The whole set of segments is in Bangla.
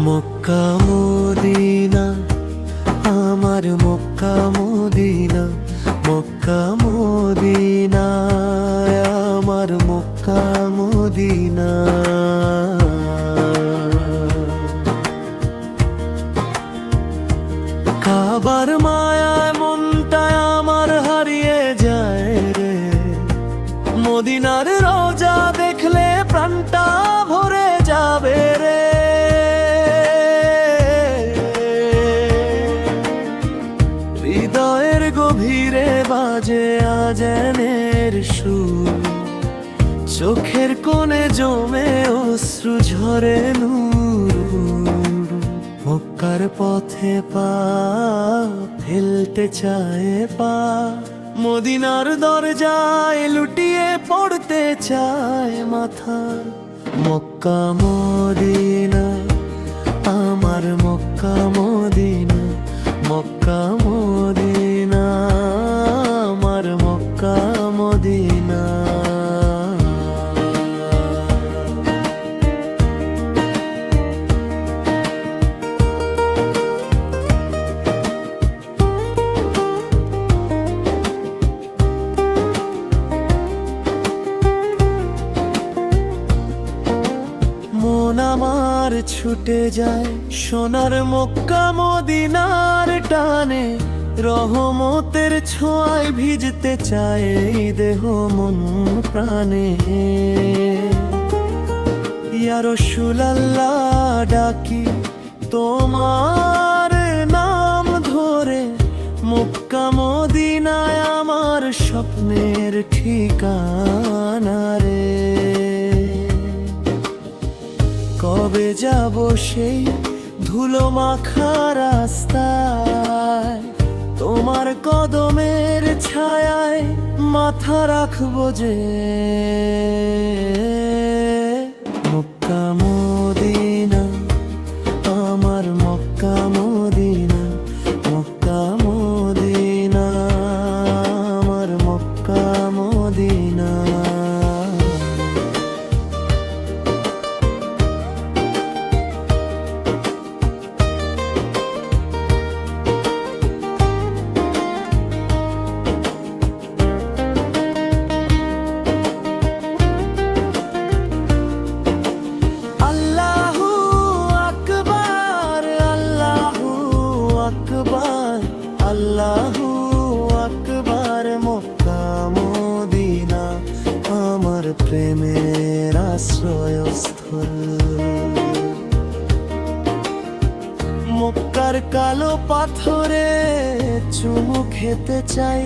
মক্কা মদিনা, আমার মক্কা মদিনা, মক্কা মদিনা, আমার মক্কা মদিনা। কাবার মায়ায় মনটায় আমার হারিয়ে যায় রে, মদিনার রোজা দেখলে প্রাণটা ভরে যাবে রে। হৃদয়ের গভীরে বাজে আজানের সুর, চোখের কোণে জমে অশ্রু ঝরে নূর। মক্কার পথে পা ফেলতে চায় পা, মদিনার দরজায় লুটিয়ে পড়তে চায় মাথা। মক্কা মদিনা, আমার মক্কা মদিনা, মক্কা মদিনা, আমার মক্কা মদিনা। মন আমার ছুটে যায় সোনার মক্কা মদিনার টানে, রহমতের ছোঁয়ায় ভিজতে চায় এই দেহ মন প্রাণে। ইয়া রাসূলুল্লাহ ডাকি তোমার নাম ধরে, মক্কা মদিনায় আমার স্বপ্নের ঠিকানা রে। কবে যাব সেই ধুলো মাখা রাস্তায়, তোমার কদমের ছায়ায় মাথা রাখবো যে। মক্কা মদিনা, আমার মক্কা মদিনা, মক্কা মদিনা, আমার মক্কা মদিনা। আল্লাহু আকবার, মক্কা মদিনা আমার প্রেমের আশ্রয়স্থল। মক্কার কালো পাথরে চুমু খেতে চাই,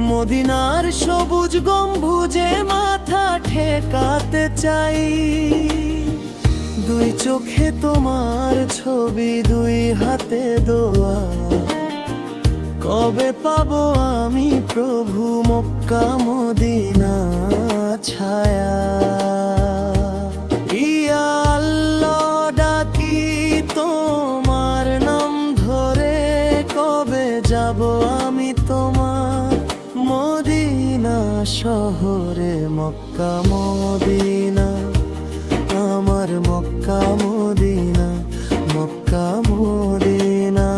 মদিনার সবুজ গম্বুজে মাথা ঠেকাতে চাই। দুই চোখে তোমার ছবি, দুই হাতে দোয়া, কবে পাবো আমি প্রভু মক্কা মদিনা ছায়া। ইয়া আল্লাহ ডাকি তোমার নাম ধরে, কবে যাব আমি তোমার মদিনা শহরে। মক্কা মদিনা, আমার মক্কা মদিনা, মক্কা মদিনা,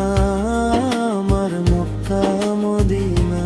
আমার মক্কা মদিনা।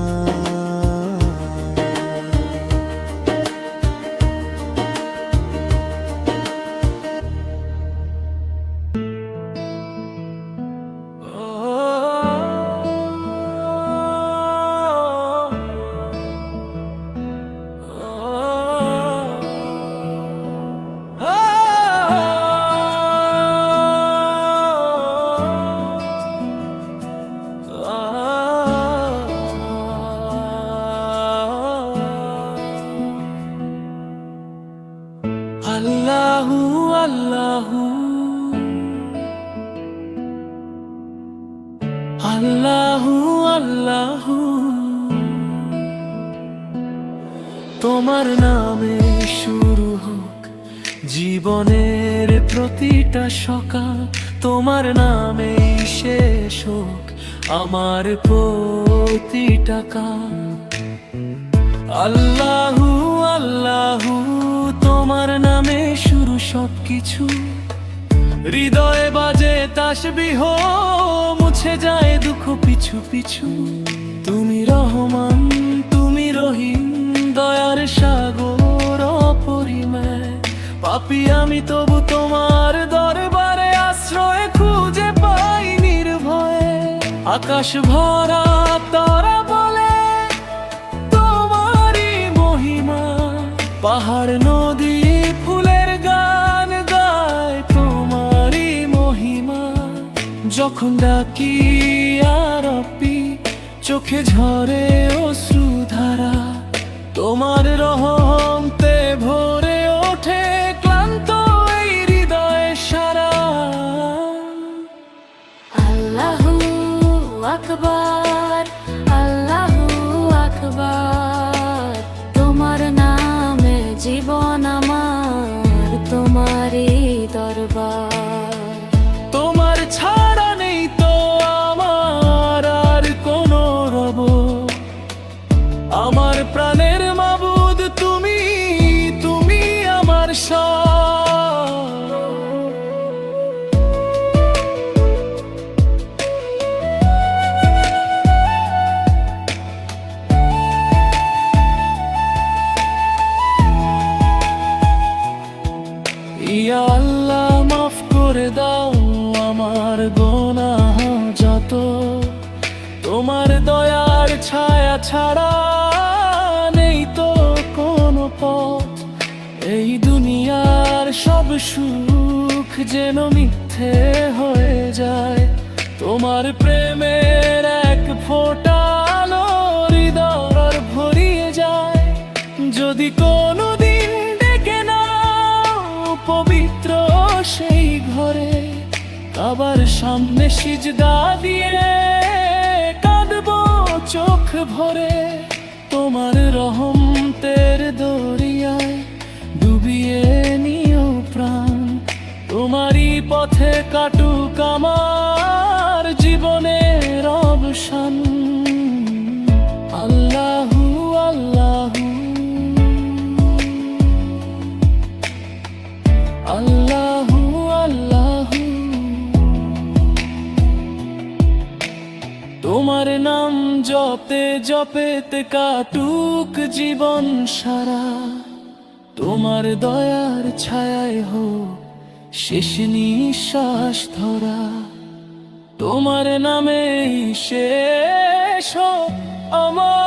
আল্লাহু আল্লাহু আল্লাহু আল্লাহু, তোমার নামে শুরু হোক জীবনের প্রতিটা সকাল, তোমার নামে শেষ হোক আমার প্রতিটা কাল। আল্লাহু আল্লাহু, তোমার নামে শুরু সবকিছু, হৃদয়ে বাজে তাসবিহ, মুছে যায় দুঃখ পিছু পিছু। তুমি রহমান, তুমি রহিম, দয়ার সাগর অপরিমেয়। পাপী আমি তবু তোমার দরবারে আশ্রয় খুঁজে পাই নির্ভয়ে। আকাশ ভরা তারা বলে তোমারই মহিমা, পাহাড় নদী ফুলের গান গায় তোমারই মহিমা। যখন ডাকি আর রব্বি, চোখে ঝরে অশ্রুধারা। তোমার রহমতে ভরে ওঠে ক্লান্ত এই হৃদয় সারা। আল্লাহু আকবার, আল্লাহু আকবার। তোমার নামে জীবন আমার, তোমারই দরবার। তোমার ছাড়া নেই তো আমার আর কোনো রব। আমার প্রাণের মাবুদ তুমি, তুমি আমার সব। ইয়া আল্লাহ মাফ করে দাও আমার গুনাহ যত। তোমার দয়ার ছায়া ছাড়া নেই তো কোনো পথ। এই দুনিয়ার সব সুখ যেন মিথ্যে হয়ে যায়। তোমার প্রেমের এক ফোঁটা আলো হৃদয় ভরিয়ে যায়। যদি কোনোদিন ডেকে নাও পবিত্র সেই ঘরে, আবার সামনে সিজদা দিয়ে কাঁদবো চোখ ভরে। তোমার রহমতের দরিয়ায় ডুবিয়ে নিও প্রাণ। তোমারই পথে কাটুক আমার জীবনের অবসান। আল্লাহু আল্লাহু আল্লাহু আল্লাহু। তোমার নাম জপতে জপেতে কাটুক জীবন সারা। তোমার দয়ার ছায়ায় হোক শেষ নিঃশ্বাস ধরা। তোমার নামে শেষ হোক আমার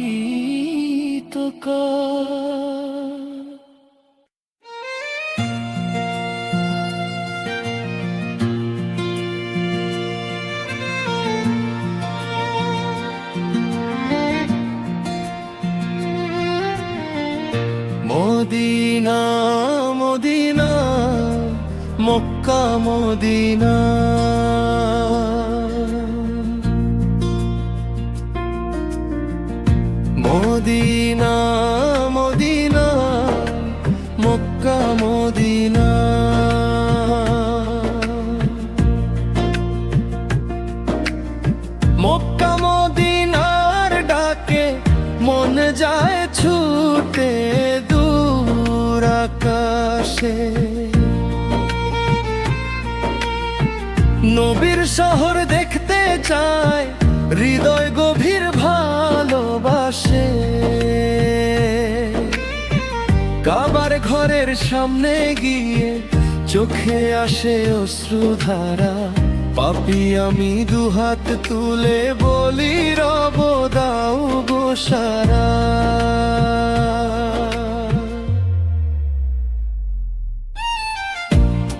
অতীত কাল। Medina Medina Mecca Medina. Medina Medina Mecca Medina. Mecca মদিনার ডাকে মন যায় ছুটে দূর আকাশে। নবীর শহর দেখতে চায় হৃদয় গভীর ভালোবাসে। কাবার ঘরের সামনে গিয়ে চোখে আসে অশ্রুধারা। পাপী আমি দুহাত তুলে বলি রব দাও গো সারা।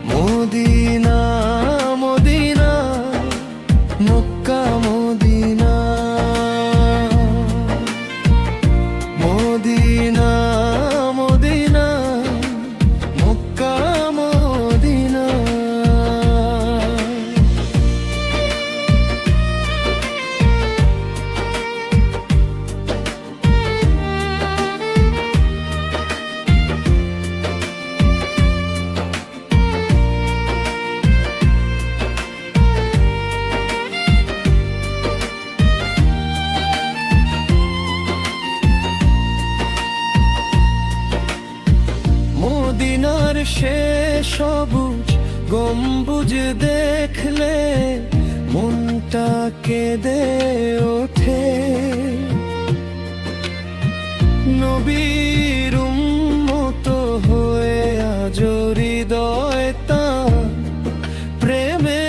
মদিনা Medina Mecca Medina. Medina Medina Mecca মদিনা। সে সবুজ গম্বুজ দেখলে মনটা কেঁদে ওঠে। নবীর উম্মত হয়ে আজ হৃদয় তার প্রেমে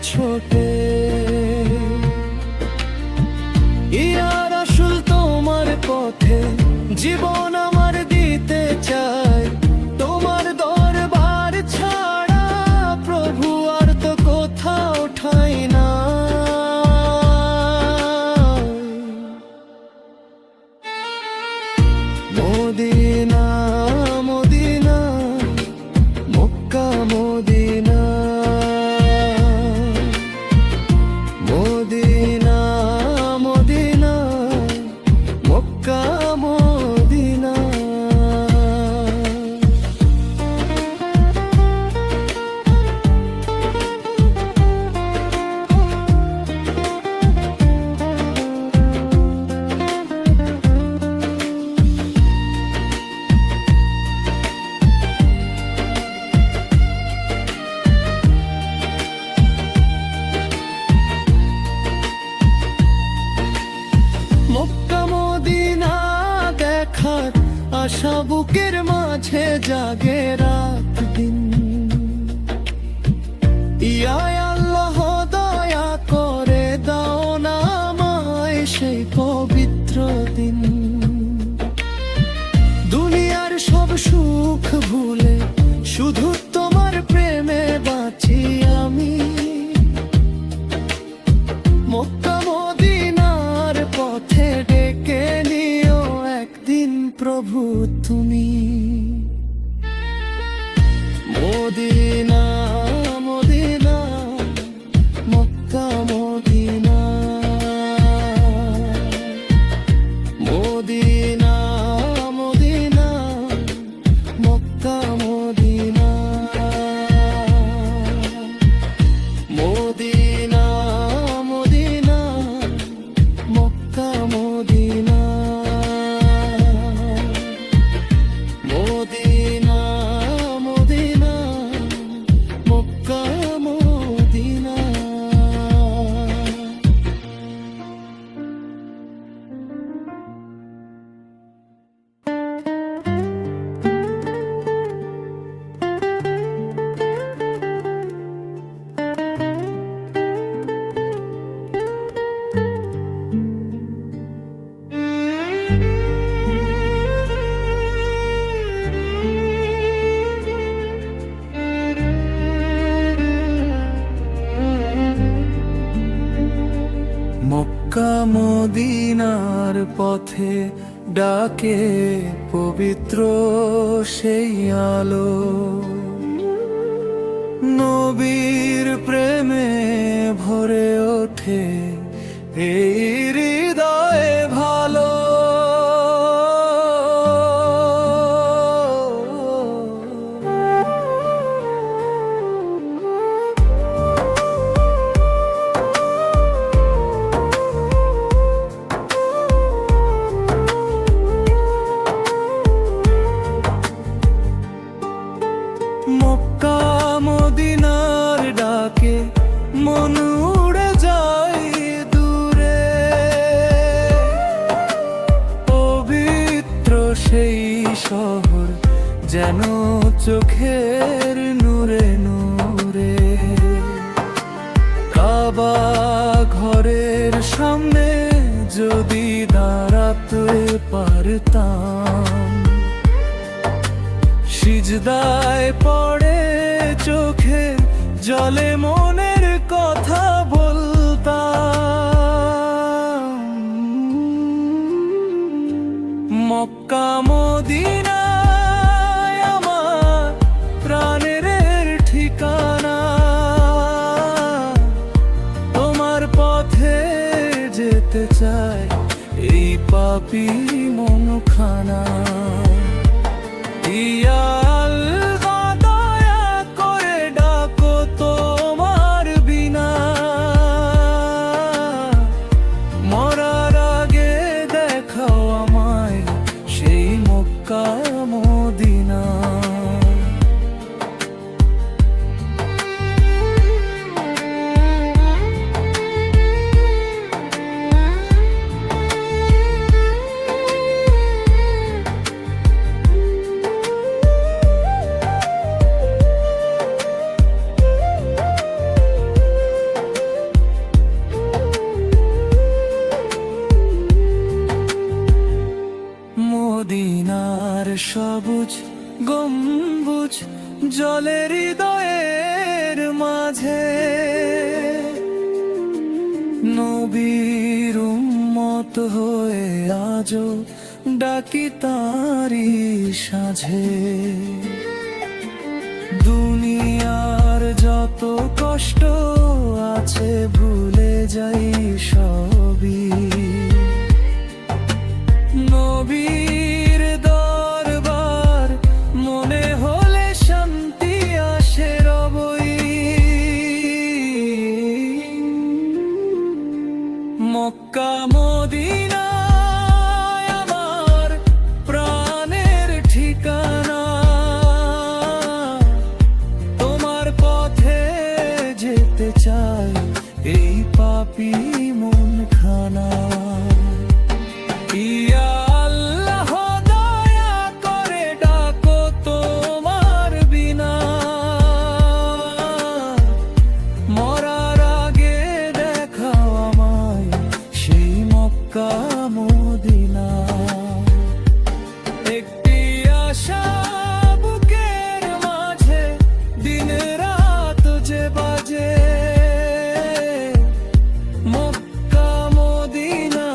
ছোটে। ইয়া রাসূল তোমার পথে জীবন আমার দিতে চাই, তোমার দরবার ছাড়া প্রভু আর তো কোথাও ঠাঁই না। Medina Medina Mecca Medina, Medina Medina Mecca Medina. Mecca Medina দেখার আশা বুকের মাঝে জাগে রাত দিন। ইয়া আল্লাহ দয়া করে দাও না আমায় সেই পবিত্র দিন। দুনিয়ার সব সুখ ভুলে শুধু তোমার প্রেমে বাঁচি আমি। মক্কা মদিনার পথে ডেকে নিও একদিন প্রভু তুমি। Medina Medina Mecca Medina, Medina Medina Mecca Medina, Medina Medina Mecca Medina, Medina Medina Mecca Medina. Mecca মদিনার পথে ডাকে পবিত্র সেই আলো। নবীর প্রেমে ভরে ওঠে এই হৃদয়ে ভালো। মক্কা মদিনার ডাকে মন উড়ে যায় দূরে। পবিত্র সেই শহর যেন চোখের নূরে নূরে। কাবা ঘরের সামনে যদি দাঁড়াতে পারতাম, সিজদায় পড়ে চোখে জলে মনের কথা বলতাম। মক্কা মদিনায় আমার প্রাণের ঠিকানা। তোমার পথে যেতে চাই এই পাপী মনখানা। ইয়া আল্লাহ দয়া করে ডাকো তোমার বিনা। মরার আগে দেখাও আমায় সেই মক্কা মদিনা। মদিনার সবুজ গম্বুজ জলের হৃদয়ের মাঝে, নবীর উম্মত হয়ে আজও ডাকি তাঁরি সাঝে। দুনিয়ার যত কষ্ট আছে ভুলে যাই সবই, নবীর দরবার মনে হলে শান্তি আসে রবই। মক্কা মদিনা আমার প্রাণের ঠিকানা, তোমার পথে যেতে চাই এই পাপী মন খানা। ইয়া আল্লাহ দয়া করে ডাকো তোমার বিনা, মরার আগে দেখাও আমায় সেই মক্কা মদিনা। একটি আশা বুকের মাঝে দিন রাত যে বাজে, মক্কা মদিনা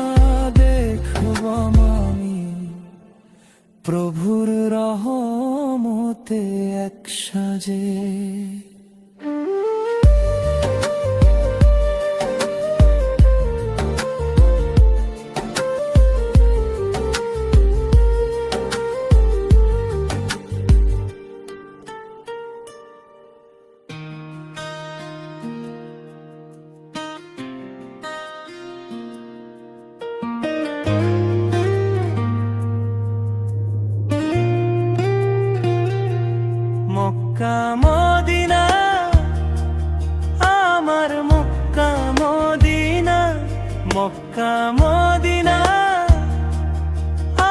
দেখব আমি প্রভুর রহমতে এক সাজে। মক্কা মদিনা আমার মক্কা মদিনা, মক্কা মদিনা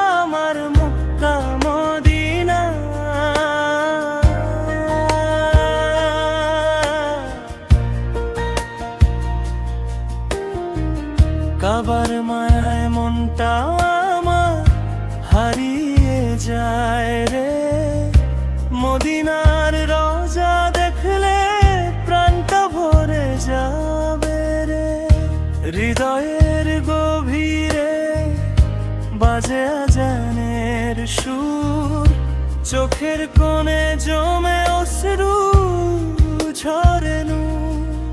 আমার মক্কা মদিনা। কাবার মায়ায় মনটা আমার হারিয়ে যায় রে, মদিনার রওজা দেখলে প্রাণটা ভরে যাবে রে। হৃদয়ের গভীরে বাজে আজানের সুর, চোখের কোণে জমে অশ্রু ঝরে নূর।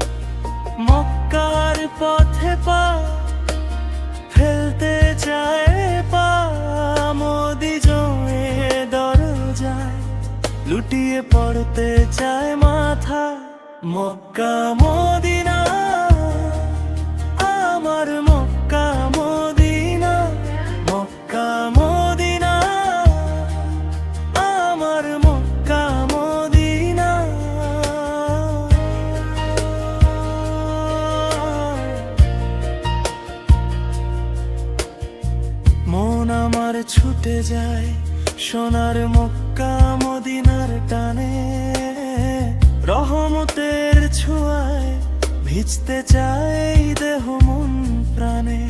মক্কার পথে পা ফেলতে চায় পা, মোদি জমে দরজায় লুটিয়ে পড়তে চায় মাথা। মক্কা মদিনা আমার মক্কা মদিনা, মক্কা মদিনা আমার মক্কা মদিনা। মন আমার ছুটে যায় সোনার মক্কা মদিনার টানে, রহমতের ছোঁয়ায় ভিজতে চাই দেহ মন প্রাণে।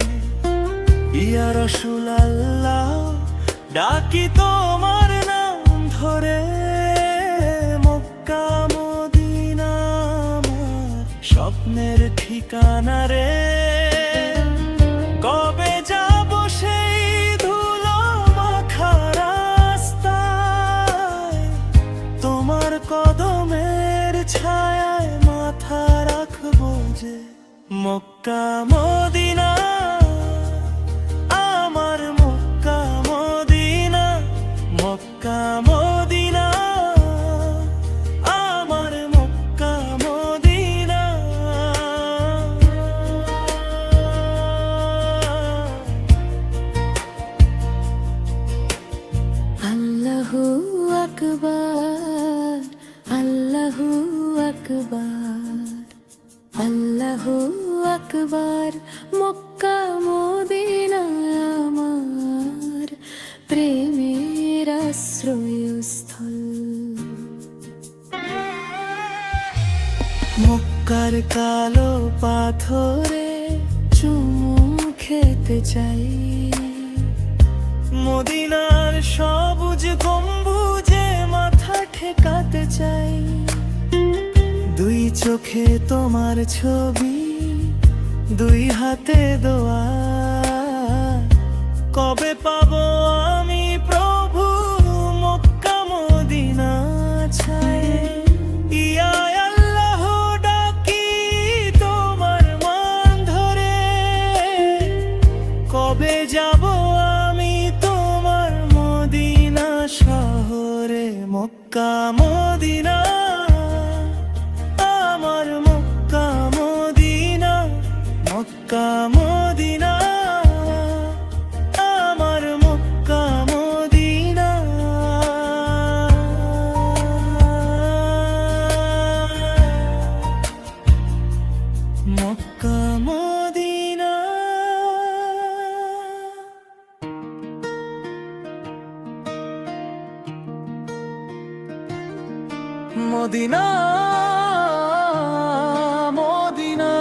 ইয়া রাসূল আল্লাহ ডাকি তোমার নাম ধরে, মক্কা মদিনা আমার স্বপ্নের ঠিকানা রে। কবে যাব সেই ধুলো মাখা রাস্তায়, তোমার কদমের ছায়ায় মাথা রাখবো যে। মক্কা মদিনা আমার মক্কা মদিনা, মক্কা মদিনা আমার মক্কা মদিনা। আল্লাহু আকবার, আল্লাহু আকবার, আল্লাহু আকবার। মক্কা মদিনা আমার প্রেমের আশ্রয়স্থল। মক্কার কালো পাথরে চুমু খেতে চাই, মদিনার সবুজ গম্বুজে মাথা ঠেকাতে চাই। দুই চোখে তোমার ছবি, দুই হাতে দোয়া, কবে পাবো আমি প্রভু মক্কা মদিনা ছায়। ইয়া আল্লাহ ডাকি তোমার মান ধরে, কবে যাব আমি তোমার মদিনা শহরে। মক্কা মদিনা আমার, মক্কা মদিনা, মক্কা মদিনা আমার, Mecca Medina. Mecca Medina. Medina Medina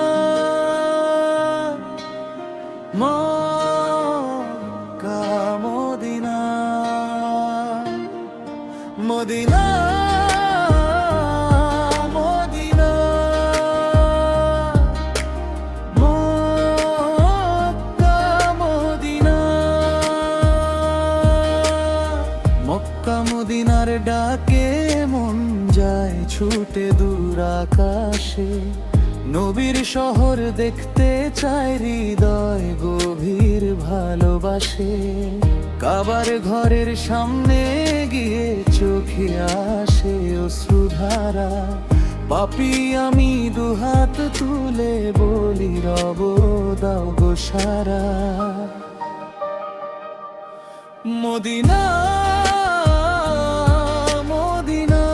Mecca Medina, Medina Medina Mecca Medina. Mecca মদিনার ডাকে মন যায় ছুটে দূর আকাশে। নবীর শহর দেখতে চায় হৃদয় গভীর ভালোবাসে। কাবার ঘরের সামনে গিয়ে চোখে আসে অশ্রুধারা। পাপী আমি দুহাত তুলে বলি রব দাও গো সারা। মদিনা Medina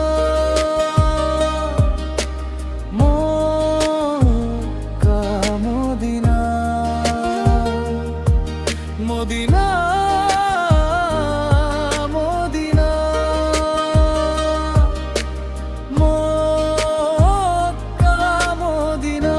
Mecca Medina, Medina Medina Mecca মদিনা।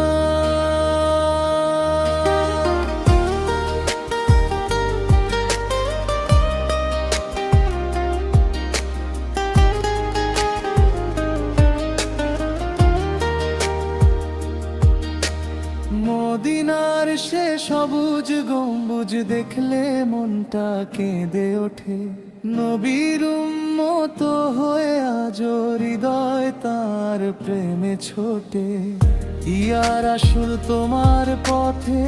মদিনার সে সবুজ গম্বুজ দেখলে মনটা কেঁদে ওঠে। নবীর উম্মত হয়ে আজ হৃদয় তার প্রেমে ছোটে। ইয়া রাসূল তোমার পথে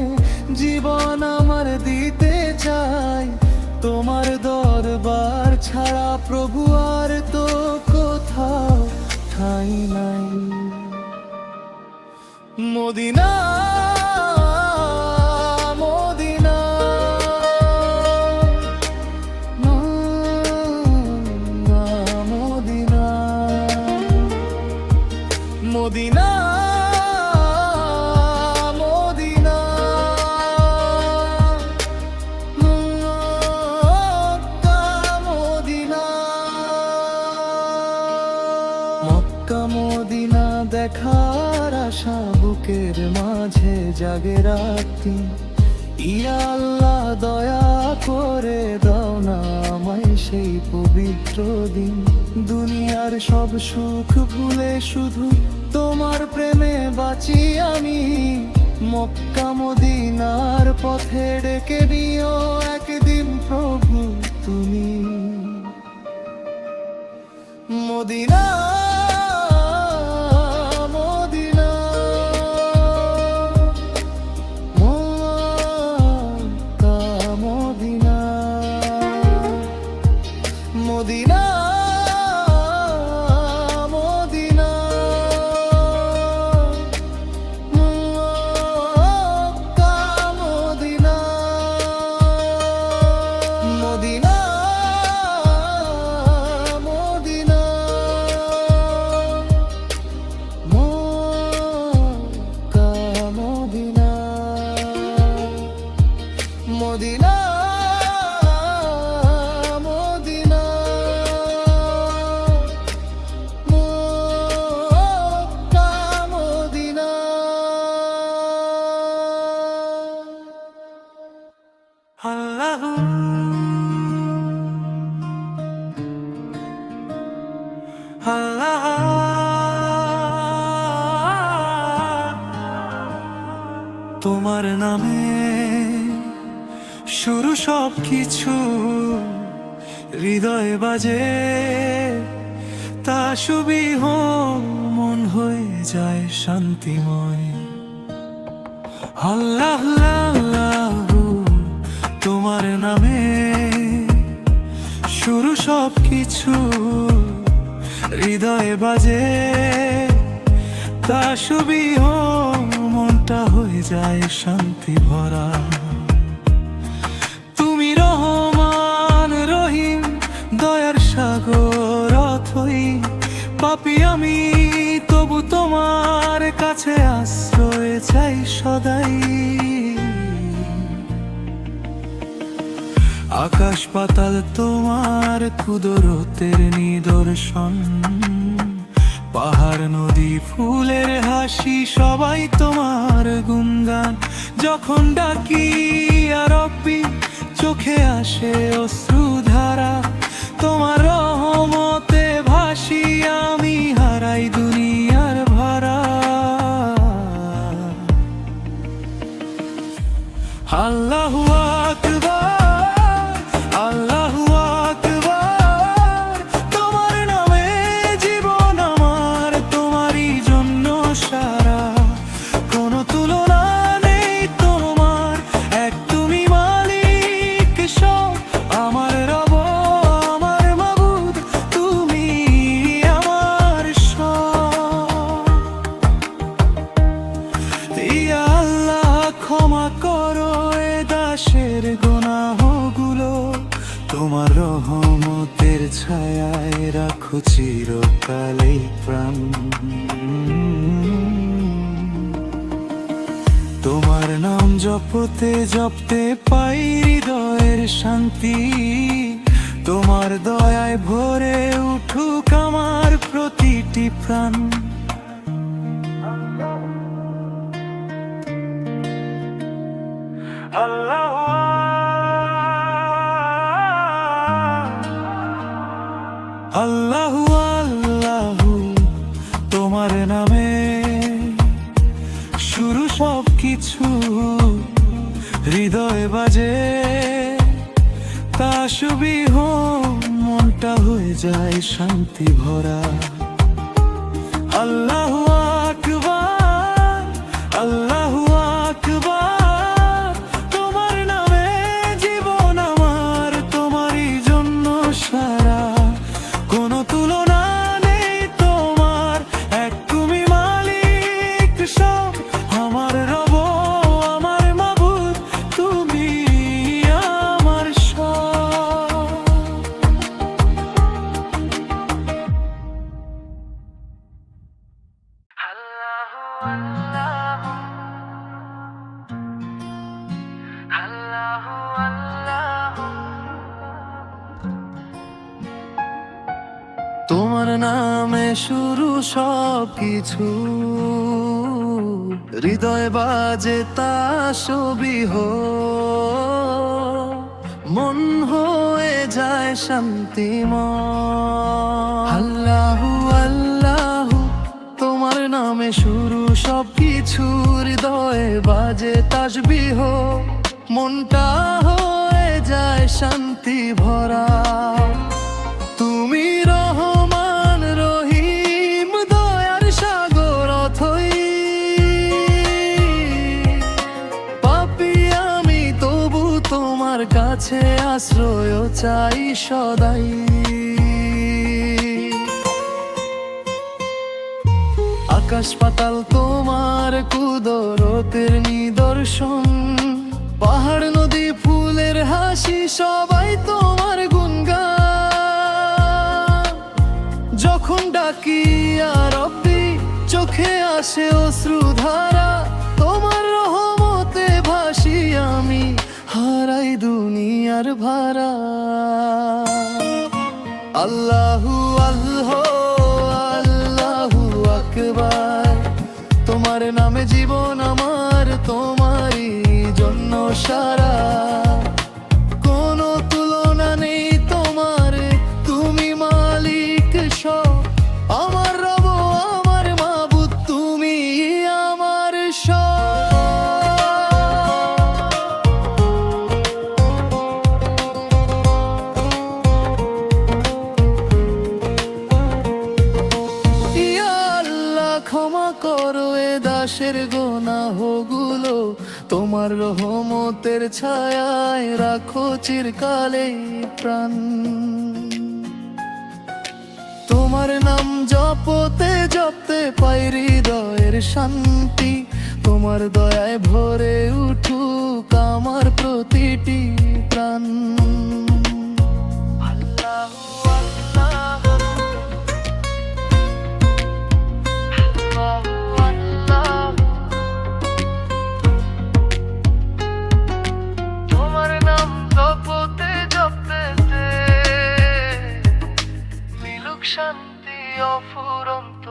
জীবন আমার দিতে চাই। তোমার দরবার ছাড়া প্রভু আর তো কোথাও ঠাঁই নাই। Medina Medina Medina, Medina Medina Mecca Medina. Mecca Medina দেখার আশা বুকের মাঝে জাগে রাতি। ইয়া আল্লাহ দয়া করে দাও না আমায় সেই পবিত্র দিন। দুনিয়ার সব সুখ ভুলে শুধু তোমার প্রেমে বাঁচি আমি। মক্কা মদিনার পথে ডেকে নিও একদিন প্রভু তুমি। Medina Medina Mecca Medina, Medina Medina Mecca Medina, Medina Medina Mecca Medina, Medina মদিনা। আল্লাহ, তোমার নামে শুরু সব কিছু, হৃদয়ে বাজে তা সুবিহ, মন হয়ে যায় শান্তিময়। আল্লাহ আল্লাহ, তোমার নামে শুরু সব কিছু, হৃদয়ে বাজে তা সুবিহ, মনটা হয়ে যায় শান্তি ভরা। তুমি রহমান রহিম, দয়ার সাগর অথই, পাপী আমি তবু তোমার কাছে আশ্রয় চাই সদাই। আকাশ পাতাল তোমার কুদরতের নিদর্শন, পাহাড় নদী ফুলের হাসি, সবাই তোমার গুণগান। যখন ডাকি আর রব্বি, চোখে আসে অশ্রুধারা, তোমার রহমতে ভাসি আমি, হারাই দুনিয়ার ভাড়া। আল্লাহু আকবার, আল্লাহু আকবার, তোমার নামে জীবন আমার, তোমারই জন্য সারা, কোনো তুলনা নেই তোমার, এক তুমি মালিক সব, আমার রব আমার মাবুদ, তুমি আমার সব। ইয়া আল্লাহ, ক্ষমা করো এ দাসের গুনাহগুলো, তোমার রহমতের ছায়ায় রাখো চিরকালেই প্রাণ। তোমার নাম জপতে জপতে পাই হৃদয়ের শান্তি, তোমার দয়ায় ভরে উঠুক আমার প্রতিটি প্রাণ। আল্লাহ আল্লাহু আল্লাহু, তোমার নামে শুরু সব কিছু, হৃদয়ে বাজে তা সুবিহ, মনটা হয়ে যায় শান্তি ভরা। আল্লাহু আকবার, আল্লাহু আকবার, তোমার নামে জীবন আমার, তোমারই জন্য সারা, কোনো তুলনা নেই তোমার, এক তুমি মালিক সব, আমার রব আমার মাবুদ, তুমি আমার সব। আল্লাহু আল্লাহু, আল্লাহু আল্লাহু, তোমার নামে শুরু সব কিছু, হৃদয় বাজে তা সুবিহ, মন হয়ে যায় শান্তিময়। আল্লাহু আল্লাহু, তোমার নামে শুরু সব কিছু, হৃদয়ে বাজে তাসবিহ, মনটা হয়ে যায় শান্তি ভরা। তুমি রহমান রহিম, দয়ার সাগর অথই, পাপী আমি তবু তোমার কাছে আশ্রয় চাই সদাই। আকাশ পাতাল তোমার কুদরতের নিদর্শন, পাহাড় নদী ফুলের হাসি, সবাই তোমার গুণগান। যখন ডাকি আর রব্বি, চোখে আসে অশ্রুধারা, তোমার রহমতে ভাসি আমি, হারাই দুনিয়ার ভাড়া। আল্লাহু আল্লাহ, আল্লাহু আকবার, তোমার নামে জীবন আমার, তোমারই জন্য সারা, কোনো তুলনা নেই তোমার, তুমি মালিক সব, ইতিহাসের গুনাহগুলো তোমার রহমতের ছায়ায় রাখো চিরকালে প্রাণ। তোমার নাম জপতে জপতে পাই হৃদয়ের শান্তি, তোমার দয়ায় ভরে উঠুক আমার প্রতিটি প্রাণ। আল্লাহু আল্লাহ, আল্লাহু আল্লাহ, তোমার নাম জপতে জপতে মিলুক শান্তি অফুরন্ত।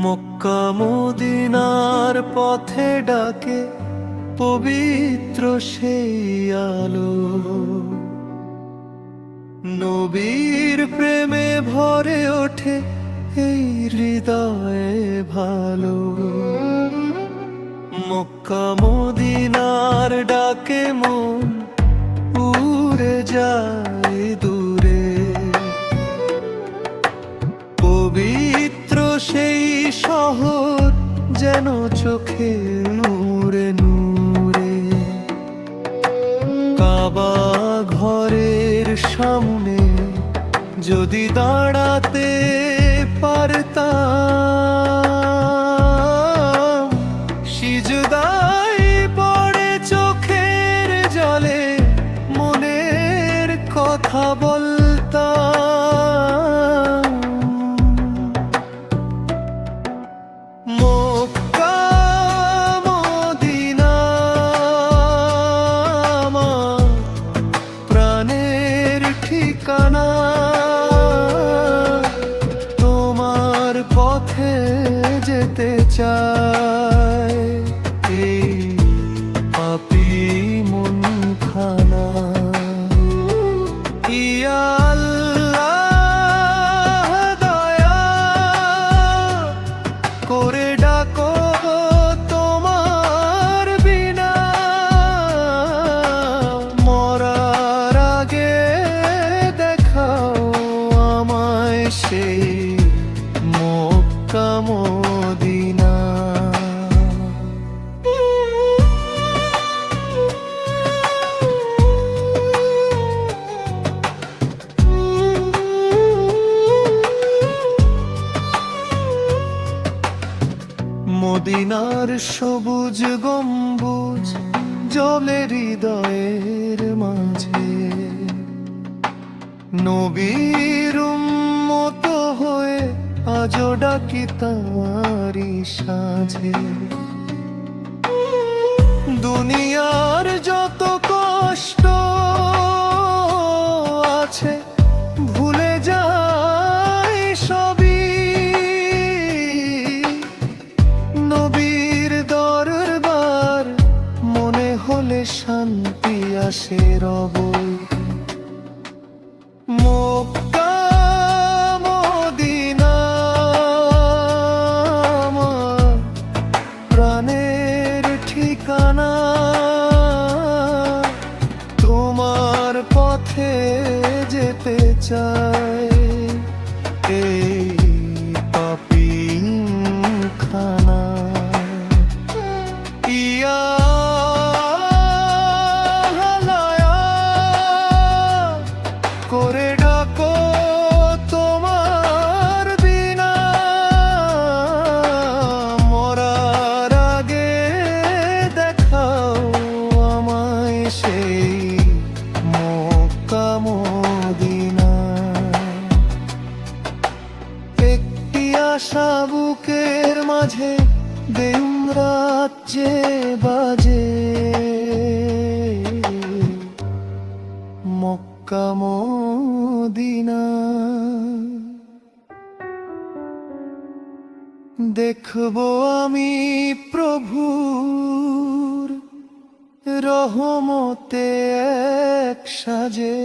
মক্কা মদিনার পথে ডাকে পবিত্র সেই আলো, নবীর প্রেমে ভরে ওঠে এই হৃদয়ে ভালো। মক্কা মদিনার ডাকে মন উড়ে যায় দূরে, পবিত্র সেই শহর যেন চোখে নূরে নূরে। কাবা ঘরের সামনে যদি দাঁড়াতে পারতাম, সিজদায় পড়ে চোখের জলে মনের কথা বলতাম। মক্কা মদিনা আমার প্রাণের ঠিকানা, তোমার পথে যেতে চাই এই পাপী মন খানা। ইয়া আল্লাহ দয়া করে ডাকো তোমার বিনা, মরার আগে দেখাও আমায় সেই মক্কা মদিনা। মদিনার সবুজ গম্বুজ জলে হৃদয়ের মাঝে, নবীর উম্মত হয়ে আজও ডাকি তাঁরি সাঁঝে। দুনিয়ার যত কষ্ট আছে ভুলে যাই সবই, নবীর দরবার মনে হলে শান্তি আসে রবই। মক্কা মদিনা আমার প্রাণের ঠিকানা, তোমার পথে যেতে চাই এই পাপী খানা। ইয়া আল্লাহ করে ডাকো তোমার বিনা, মরার আগে দেখাও আমায় সেই মক্কা মদিনা। একটি আশা বুকের মাঝে বেউন রাজ্যে বাজে, মক্কা মদিনা। দেখবো আমি প্রভুর রহমতে এক সাজে।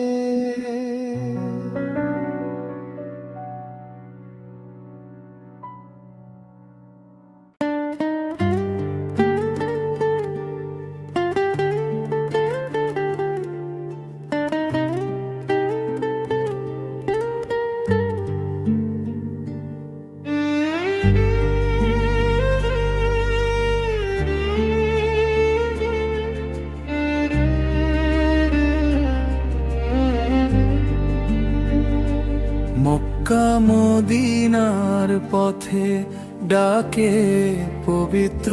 মক্কা মদিনার পথে ডাকে পবিত্র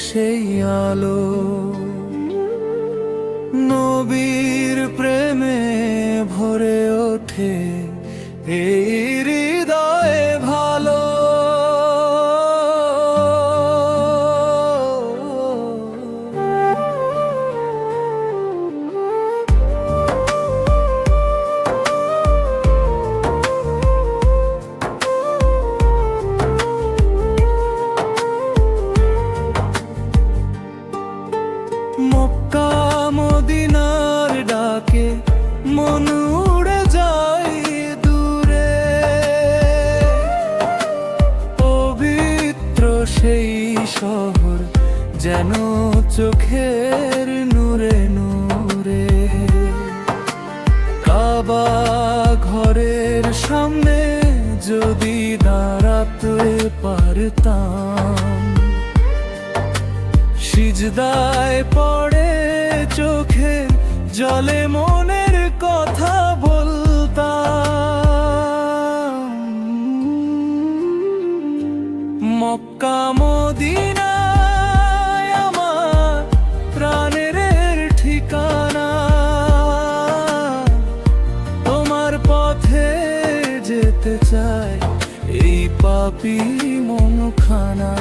সেই আলো, নবীর প্রেমে ভরে ওঠে এই হৃদয়ে ভালো। মক্কা মদিনার ডাকে মন উড়ে যায় দূরে, পবিত্র সেই শহর যেন চোখের নূরে নূরে। কাবা ঘরের সামনে যদি দাঁড়াতে পারতাম, সিজদায় পড়ে চোখে জলে মনের কথা বলতাম। মক্কা মদিনায় আমার প্রাণের ঠিকানা, তোমার পথে যেতে চাই এই পাপী মনখানা।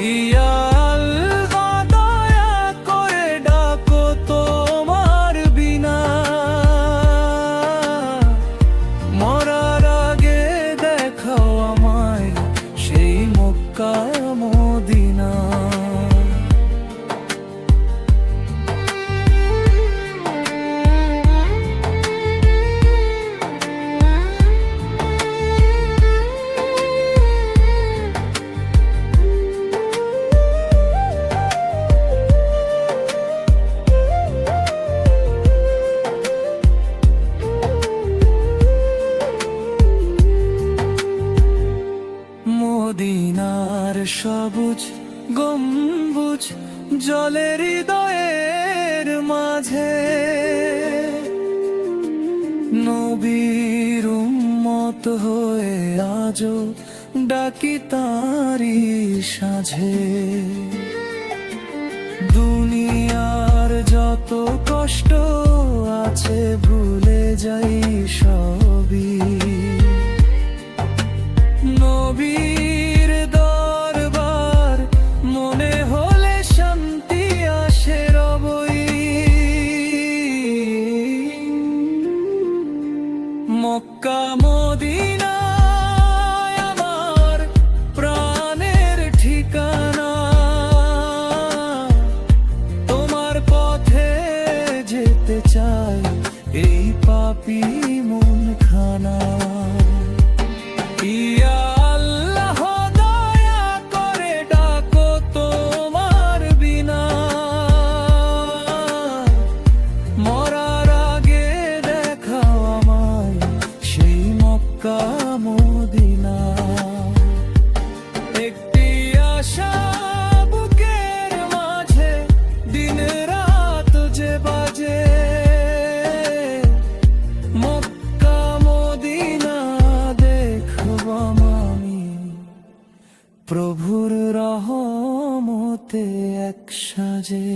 ইয়া আল্লাহ দয়া করে ডাকো তোমার বিনা, মরার আগে দেখাও আমায় সেই মক্কা মদিনা। মদিনার সবুজ গম্বুজ জলের হৃদয়ের মাঝে, নবীর উম্মত হয়ে আজো ডাকি তারি সাঝে। দুনিয়ার যত কষ্ট আছে ভুলে যাই সবই, নবীর দরবার মনে হলে শান্তি আসে রবই। মক্কা মদিনায় আমার প্রাণের ঠিকানা, তোমার পথে যেতে চাই এই পাপী মনখানা। ইয়া আল্লাহ দয়া করে ডাকো তোমার বিনা, মরার আগে দেখাও আমায় সেই মক্কা মদিনা। একটি আশা বুকের মাঝে দিন রাত যে বাজে, মক্কা মদিনা দেখব আমি প্রভুর রহমতে এক সাজে।